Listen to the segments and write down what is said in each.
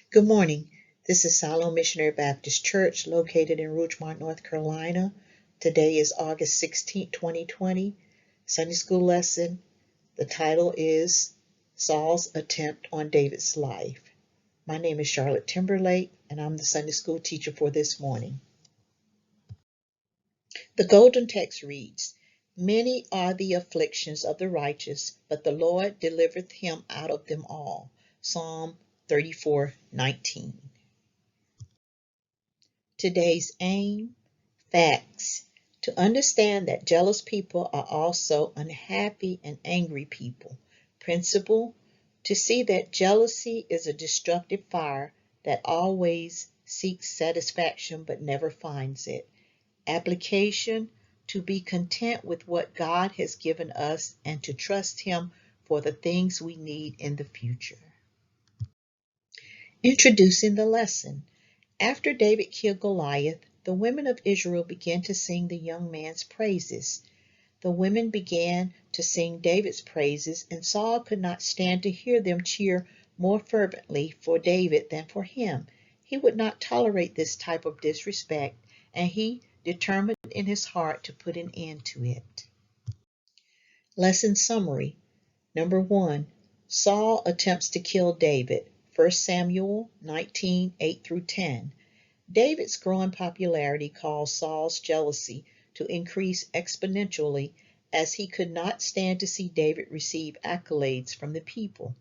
Good morning. This is Siloam Missionary Baptist Church located in Rougemont, North Carolina. Today is August 16, 2020. Sunday school lesson. The title is Saul's Attempt on David's Life. My name is Charlotte Timberlake, and I'm the Sunday school teacher for this morning. The golden text reads, Many are the afflictions of the righteous, but the Lord delivereth him out of them all. Psalm 34:19. Today's aim, facts. To understand that jealous people are also unhappy and angry people. Principle, to see that jealousy is a destructive fire that always seeks satisfaction but never finds it. Application, to be content with what God has given us and to trust Him for the things we need in the future. Introducing the lesson. After David killed Goliath, the women of Israel began to sing the young man's praises. The women began to sing David's praises, and Saul could not stand to hear them cheer more fervently for David than for him. He would not tolerate this type of disrespect, and he determined in his heart to put an end to it. Lesson summary. Number 1. Saul attempts to kill David. 1 Samuel 19:8-10. David's growing popularity caused Saul's jealousy to increase exponentially as he could not stand to see David receive accolades from the people.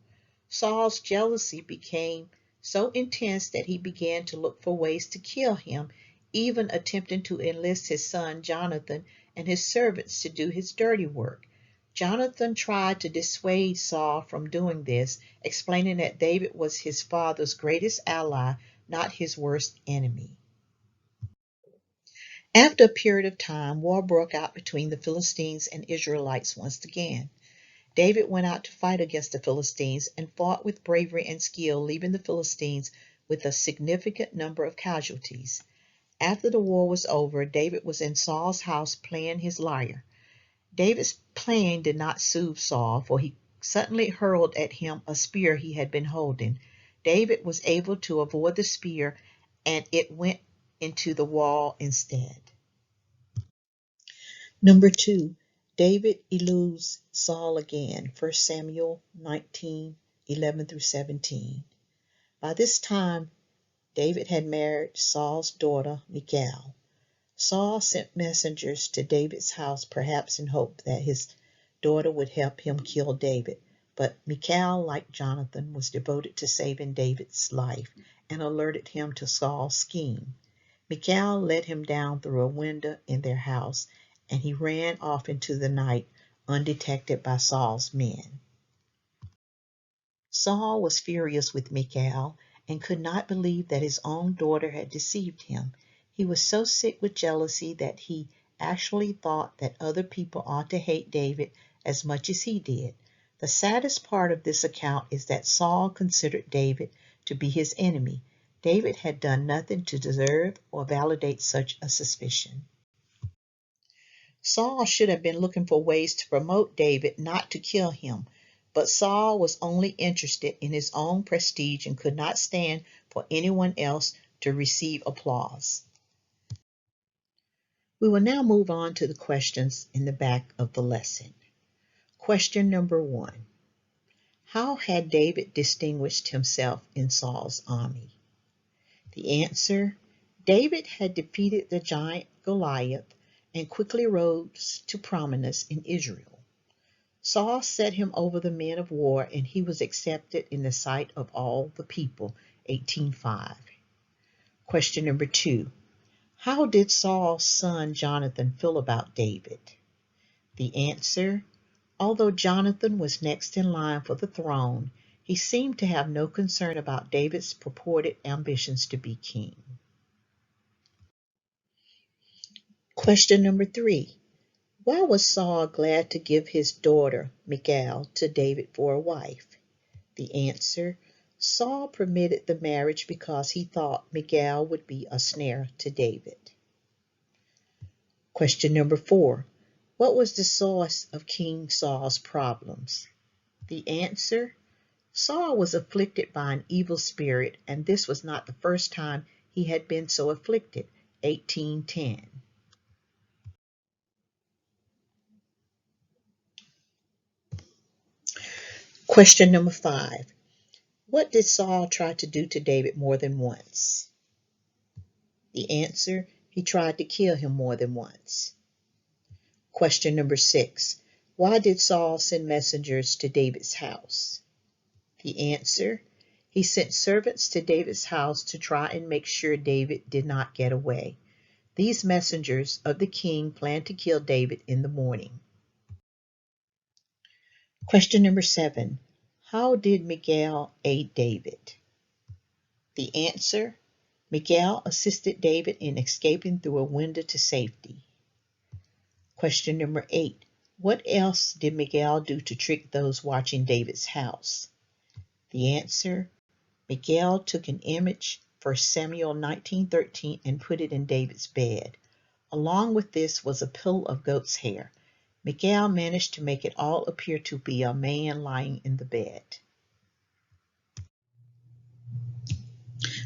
Saul's jealousy became so intense that he began to look for ways to kill him, even attempting to enlist his son Jonathan and his servants to do his dirty work. Jonathan tried to dissuade Saul from doing this, explaining that David was his father's greatest ally, not his worst enemy. After a period of time, war broke out between the Philistines and Israelites once again. David went out to fight against the Philistines and fought with bravery and skill, leaving the Philistines with a significant number of casualties. After the war was over, David was in Saul's house playing his lyre. David's playing did not soothe Saul, for he suddenly hurled at him a spear he had been holding. David was able to avoid the spear, and it went into the wall instead. Number 2. David eludes Saul again. 1 Samuel 19:11-17. By this time, David had married Saul's daughter, Michal. Saul sent messengers to David's house, perhaps in hope that his daughter would help him kill David. But Michal, like Jonathan, was devoted to saving David's life and alerted him to Saul's scheme. Michal let him down through a window in their house, and he ran off into the night undetected by Saul's men. Saul was furious with Michal and could not believe that his own daughter had deceived him. He was so sick with jealousy that he actually thought that other people ought to hate David as much as he did. The saddest part of this account is that Saul considered David to be his enemy. David had done nothing to deserve or validate such a suspicion. Saul should have been looking for ways to promote David, not to kill him. But Saul was only interested in his own prestige and could not stand for anyone else to receive applause. We will now move on to the questions in the back of the lesson. Question number 1. How had David distinguished himself in Saul's army? The answer, David had defeated the giant Goliath and quickly rose to prominence in Israel. Saul set him over the men of war, and he was accepted in the sight of all the people. 18:5. Question number 2. How did Saul's son Jonathan feel about David? The answer, although Jonathan was next in line for the throne, he seemed to have no concern about David's purported ambitions to be king. Question number 3. Why was Saul glad to give his daughter, Michal, to David for a wife? The answer, Saul permitted the marriage because he thought Michal would be a snare to David. Question number 4. What was the source of King Saul's problems? The answer, Saul was afflicted by an evil spirit, and this was not the first time he had been so afflicted. 18:10. Question number 5. What did Saul try to do to David more than once? The answer, he tried to kill him more than once. Question number 6. Why did Saul send messengers to David's house? The answer, he sent servants to David's house to try and make sure David did not get away. These messengers of the king planned to kill David in the morning. Question number 7. How did Michal aid David? The answer, Michal assisted David in escaping through a window to safety. Question number 8. What else did Michal do to trick those watching David's house? The answer, Michal took an image, 1 Samuel 19:13, and put it in David's bed. Along with this was a pillow of goat's hair. Michal managed to make it all appear to be a man lying in the bed.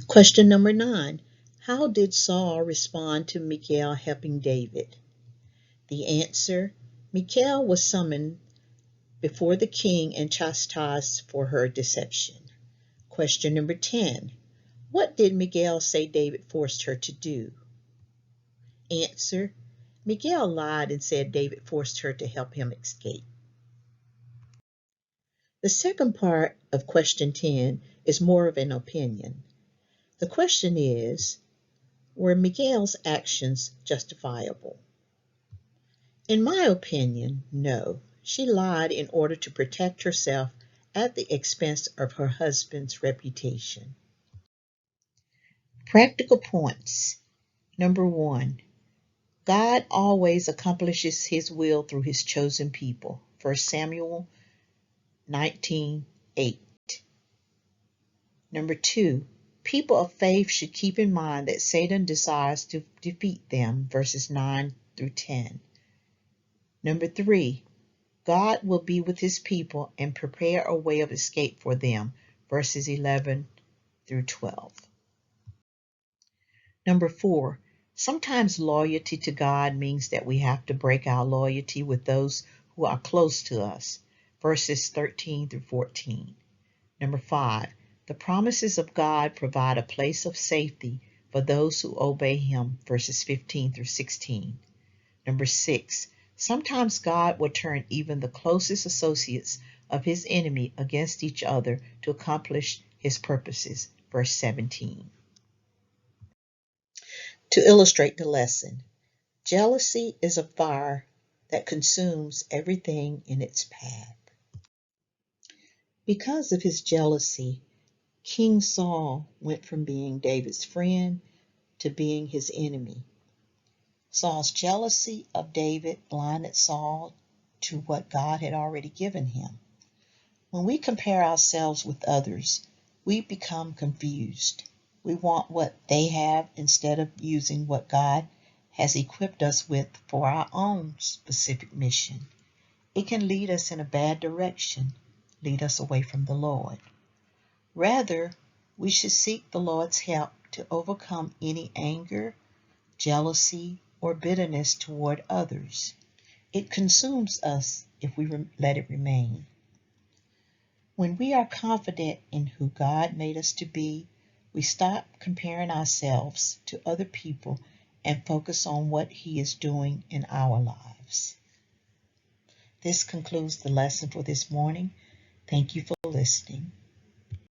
Question number 9. How did Saul respond to Michal helping David? The answer, Michal was summoned before the king and chastised for her deception. Question number 10. What did Michal say David forced her to do? Answer, Michal lied and said David forced her to help him escape. The second part of question 10 is more of an opinion. The question is, were Michal's actions justifiable? In my opinion, no. She lied in order to protect herself at the expense of her husband's reputation. Practical points. Number 1. God always accomplishes his will through his chosen people. 1 Samuel 19:8. Number 2. People of faith should keep in mind that Satan desires to defeat them. Verses 9 through 10. Number 3. God will be with his people and prepare a way of escape for them. Verses 11 through 12. Number 4. Sometimes loyalty to God means that we have to break our loyalty with those who are close to us. Verses 13 through 14. Number 5. The promises of God provide a place of safety for those who obey him. Verses 15 through 16. Number 6. Sometimes God will turn even the closest associates of his enemy against each other to accomplish his purposes. Verse 17. To illustrate the lesson, jealousy is a fire that consumes everything in its path. Because of his jealousy, King Saul went from being David's friend to being his enemy. Saul's jealousy of David blinded Saul to what God had already given him. When we compare ourselves with others, we become confused. We want what they have instead of using what God has equipped us with for our own specific mission. It can lead us in a bad direction, lead us away from the Lord. Rather, we should seek the Lord's help to overcome any anger, jealousy, or bitterness toward others. It consumes us if we let it remain. When we are confident in who God made us to be, we stop comparing ourselves to other people and focus on what he is doing in our lives. This concludes the lesson for this morning. Thank you for listening.